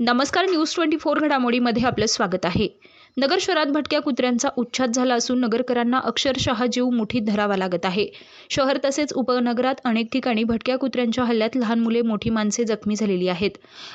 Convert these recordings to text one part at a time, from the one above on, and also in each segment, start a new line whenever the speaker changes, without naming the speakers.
नमस्कार. न्यूज 24 घडामोडीमध्ये आपलं स्वागत आहे. नगर शहरात भटक्या कुत्र्यांचा उच्छाद झाला असून नगरकरांना अक्षरशः जीव मुठीत धरावा लागत आहे. शहर तसेच उपनगरात अनेक ठिकाणी भटक्या कुत्र्यांच्या हल्ल्यात लहान मुले, मोठी माणसे जखमी झालेली आहेत.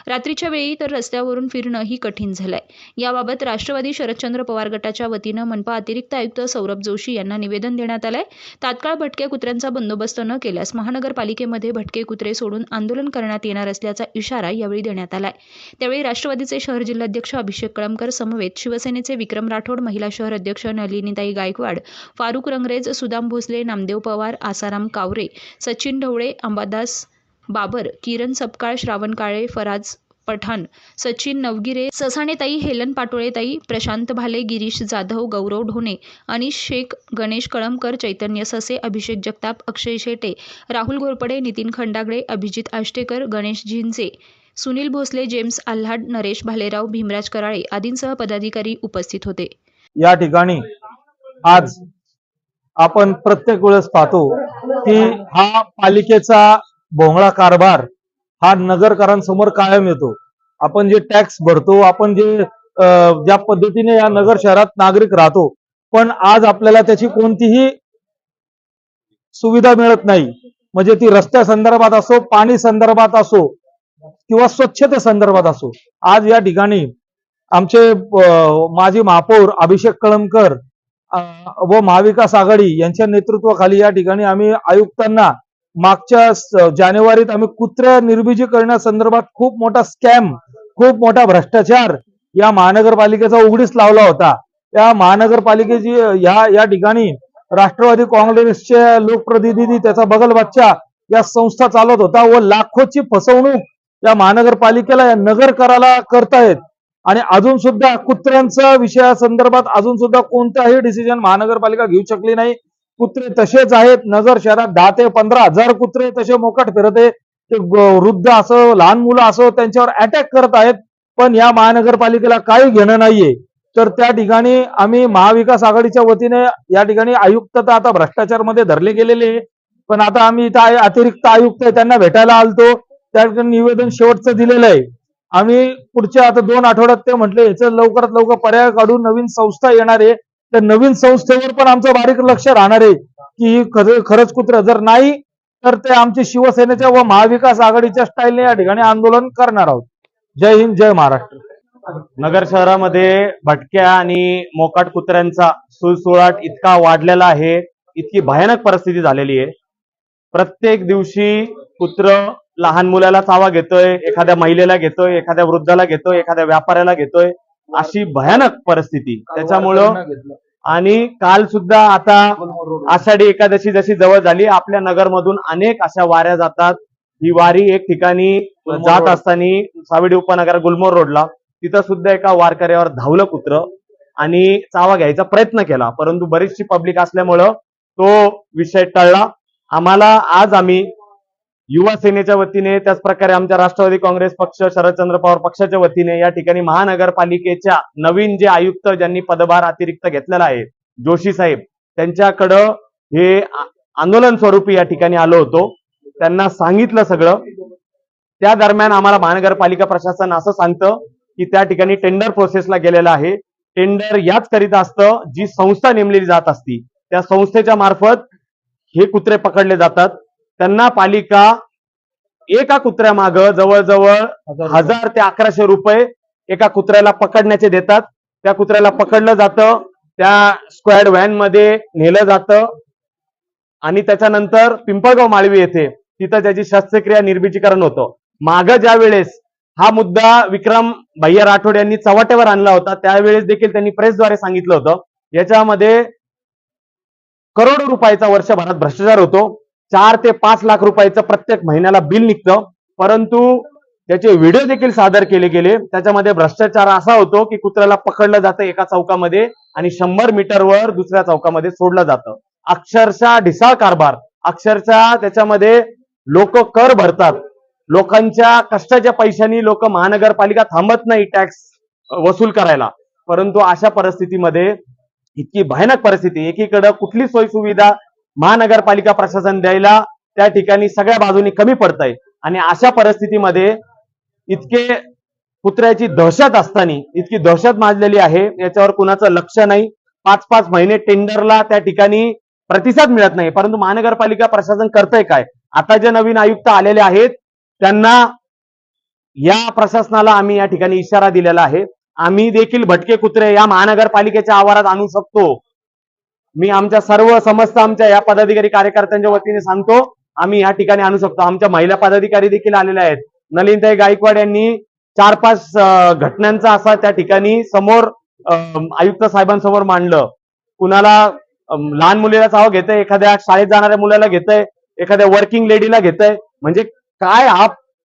रात्रीच्या वेळी तर रस्त्यावरून फिरणंही कठीण झालंय. याबाबत राष्ट्रवादी शरदचंद्र पवार गटाच्या वतीनं मनपा अतिरिक्त आयुक्त सौरभ जोशी यांना निवेदन देण्यात आलंय. तात्काळ भटक्या कुत्र्यांचा बंदोबस्त न केल्यास महानगरपालिकेमध्ये भटके कुत्रे सोडून आंदोलन करण्यात येणार असल्याचा इशारा यावेळी देण्यात आलाय. त्यावेळी राष्ट्रवादीचे शहर जिल्हाध्यक्ष अभिषेक कळमकर समवेत शिवसेनेचे विक्रम राठोड, महिला शहर अध्यक्ष नलिनीताई गायकवाड, फारुख रंगरेज, सुदाम भोसले, नामदेव पवार, आसाराम कावरे, सचिन ढवळे, अंबादास बाबर, किरण सपकाळ, श्रावण काळे, फराज पठाण, सचिन नवगिरे, ससाणेताई, हेलन पाटोळेताई, प्रशांत भाले, गिरीश जाधव, गौरव ढोणे, अनिश शेख, गणेश कळमकर, चैतन्य ससे, अभिषेक जगताप, अक्षय शेटे, राहुल घोरपडे, नितीन खंडागळे, अभिजित आष्टेकर, गणेश झिंजे, सुनील भोसले, जेम्स आल्हाड, नरेश भालेराव, भीमराज कराळे आदींसह पदाधिकारी उपस्थित होते.
या ठिकाणी आज आपण प्रत्येक वेळेस पाहतो की हा पालिकेचा भोंगळा कारभार हा नगरकरांसमोर कायम येतो. आपण जे टॅक्स भरतो, आपण जे ज्या पद्धतीने या नगर शहरात नागरिक राहतो, पण आज आपल्याला त्याची कोणतीही सुविधा मिळत नाही. म्हणजे ती रस्त्या संदर्भात असो, पाणी संदर्भात असो किंवा स्वच्छते संदर्भात असो. आज या ठिकाणी आमचे माजी महापौर अभिषेक कळमकर व महाविकास आघाडी यांच्या नेतृत्वाखाली या ठिकाणी आम्ही आयुक्तांना मागच्या जानेवारीत आम्ही कुत्र्या निर्बीजीकरणासंदर्भात खूप मोठा स्कॅम, खूप मोठा भ्रष्टाचार या महानगरपालिकेचा उघडीस लावला होता. या महानगरपालिकेची या ठिकाणी राष्ट्रवादी काँग्रेसचे लोकप्रतिनिधी, त्याचा बगल बच्चा या संस्था चालवत होता व लाखोची फसवणूक या महानगरपालिकेला, या नगरकराला करतायत. आणि अजून सुद्धा कुत्र्यांच्या विषयासंदर्भात अजून सुद्धा कोणताही डिसिजन महानगरपालिका घेऊ शकली नाही. कुत्रे तसेच आहेत. नगर शहरात 10 ते 15 हजार कुत्रे तसे मोकाट फिरत आहेत. ते वृद्ध असो, लहान मुलं असो, त्यांच्यावर अटॅक करत आहेत. पण या महानगरपालिकेला काही घेणं नाहीये. तर त्या ठिकाणी आम्ही महाविकास आघाडीच्या वतीने या ठिकाणी आयुक्त तर आता भ्रष्टाचारमध्ये धरले गेलेले, पण आता आम्ही इथं अतिरिक्त आयुक्त आहे त्यांना भेटायला आलतो. त्या ठिकाणी निवेदन शेवटचं दिलेलं आहे. आम्ही पुढच्या आता 2 आठवड्यात ते म्हटले याचं लवकरात लवकर पर्याय काढून नवीन संस्था येणार आहे. त्या नवीन संस्थेवर पण आमचं बारीक लक्ष राहणार आहे की खरंच कुत्रा जर नाही तर ते आमच्या शिवसेनेच्या व महाविकास आघाडीच्या स्टाईलने या ठिकाणी आंदोलन करणार आहोत. जय हिंद, जय महाराष्ट्र.
नगर शहरामध्ये भटक्या आणि मोकाट कुत्र्यांचा सुळसुळाट इतका वाढलेला आहे, इतकी भयानक परिस्थिती झालेली आहे. प्रत्येक दिवशी कुत्र लहान मुलाला चावा घेतोय, एखाद्या महिलेला घेतोय, एखाद्या वृद्धाला घेतोय, एखाद्या व्यापाऱ्याला घेतोय, अशी भयानक परिस्थिती. त्याच्यामुळं आणि काल सुद्धा आता आषाढी एकादशी जशी जवळ झाली, आपल्या नगरमधून अनेक अशा वाऱ्या जातात. ही वारी एक ठिकाणी जात असताना सावेडी उपनगर गुलमोर रोडला तिथं सुद्धा एका वारकऱ्यावर धावलं कुत्र आणि चावा घ्यायचा प्रयत्न केला, परंतु बरीचशी पब्लिक असल्यामुळं तो विषय टळला. आम्ही युवा सेनेच्या वतीने, त्याच प्रकारे आमच्या राष्ट्रवादी काँग्रेस पक्ष, शरदचंद्र पवार पक्षाच्या वतीने या ठिकाणी महानगरपालिकेच्या नवीन जे आयुक्त ज्यांनी पदभार अतिरिक्त घेतलेला आहे, जोशी साहेब, त्यांच्याकडं हे आंदोलन स्वरूपी या ठिकाणी आलो होतो. त्यांना सांगितलं सगळं. त्या दरम्यान आम्हाला महानगरपालिका प्रशासन असं सांगतं की त्या ठिकाणी टेंडर प्रोसेसला गेलेलं आहे. टेंडर याच करिता असतं जी संस्था नेमलेली जात असती, त्या संस्थेच्या मार्फत हे कुत्रे पकडले जातात. त्यांना पालिका एका कुत्र्यामागं जवळजवळ 1000 ते 1100 रुपये एका कुत्र्याला पकडण्याचे देतात. त्या कुत्र्याला पकडलं जातं, त्या स्क्वॅड व्हॅन मध्ये नेलं जातं आणि त्याच्यानंतर पिंपळगाव माळवी येथे तिथं त्याची शस्त्रक्रिया निर्बीजीकरण होतं. मागं ज्या वेळेस हा मुद्दा विक्रम भैया राठोड यांनी चव्हाट्यावर आणला होता, त्यावेळेस देखील त्यांनी प्रेसद्वारे सांगितलं होतं याच्यामध्ये करोडो रुपयाचा वर्षभरात भ्रष्टाचार होतो. 4 ते 5 लाख रुपयाचं प्रत्येक महिन्याला बिल निघतं, परंतु त्याचे व्हिडिओ देखील सादर केले गेले. त्याच्यामध्ये भ्रष्टाचार असा होतो की कुत्र्याला पकडलं जातं एका चौकामध्ये आणि 100 मीटरवर दुसऱ्या चौकामध्ये सोडलं जातं. अक्षरशः ढिसाळ कारभार. अक्षरशः त्याच्यामध्ये लोक कर भरतात, लोकांच्या कष्टाच्या पैशांनी लोक महानगरपालिका थांबत नाही टॅक्स वसूल करायला. परंतु अशा परिस्थितीमध्ये इतकी भयानक परिस्थिती, एकीकडे कुठली सोय सुविधा महानगरपालिका प्रशासन द्यायला त्या ठिकाणी सगळ्या बाजूनी कमी पडतंय आणि अशा परिस्थितीमध्ये इतके कुत्र्याची दहशत असताना इतकी दहशत माजलेली आहे, याच्यावर कुणाचं लक्ष नाही. 5-5 महिने टेंडरला त्या ठिकाणी प्रतिसाद मिळत नाही. परंतु महानगरपालिका प्रशासन करतंय काय? आता जे नवीन आयुक्त आलेले आहेत त्यांना, या प्रशासनाला आम्ही या ठिकाणी इशारा दिलेला आहे. आम्ही देखील भटके कुत्रे या महानगरपालिकेच्या आवारात आणू शकतो. मी आमच्या सर्व समस्त आमच्या या पदाधिकारी कार्यकर्त्यांच्या वतीने सांगतो, आम्ही या ठिकाणी आणू शकतो. आमच्या महिला पदाधिकारी देखील आलेल्या आहेत. नलिनताई गायकवाड यांनी 4-5 घटनांचा असा त्या ठिकाणी समोर आयुक्त साहेबांसमोर मांडलं. कुणाला लहान मुलीला चाव घेतंय, एखाद्या शाळेत जाणाऱ्या मुलाला घेतंय, एखाद्या वर्किंग लेडीला घेतंय. म्हणजे काय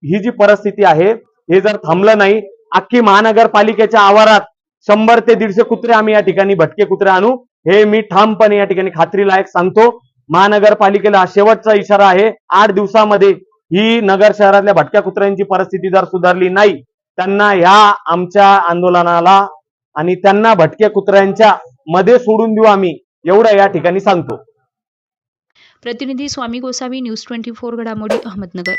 ही जी परिस्थिती आहे, हे जर थांबलं नाही, अख्खी महानगरपालिकेच्या आवारात 100 ते 150 कुत्रे आम्ही या ठिकाणी भटके कुत्रे आणू, हे मी ठामपणे या ठिकाणी खात्रीलायक सांगतो. महानगरपालिकेला शेवटचा इशारा आहे, 8 दिवसामध्ये ही नगर शहरातल्या भटक्या कुत्र्यांची परिस्थिती जर सुधारली नाही, त्यांना ह्या आमच्या आंदोलनाला आणि त्यांना भटक्या कुत्र्यांच्या मध्ये सोडून देऊ आम्ही, एवढं या ठिकाणी सांगतो.
प्रतिनिधी स्वामी गोसावी, न्यूज 24 घडामोडी, अहमदनगर.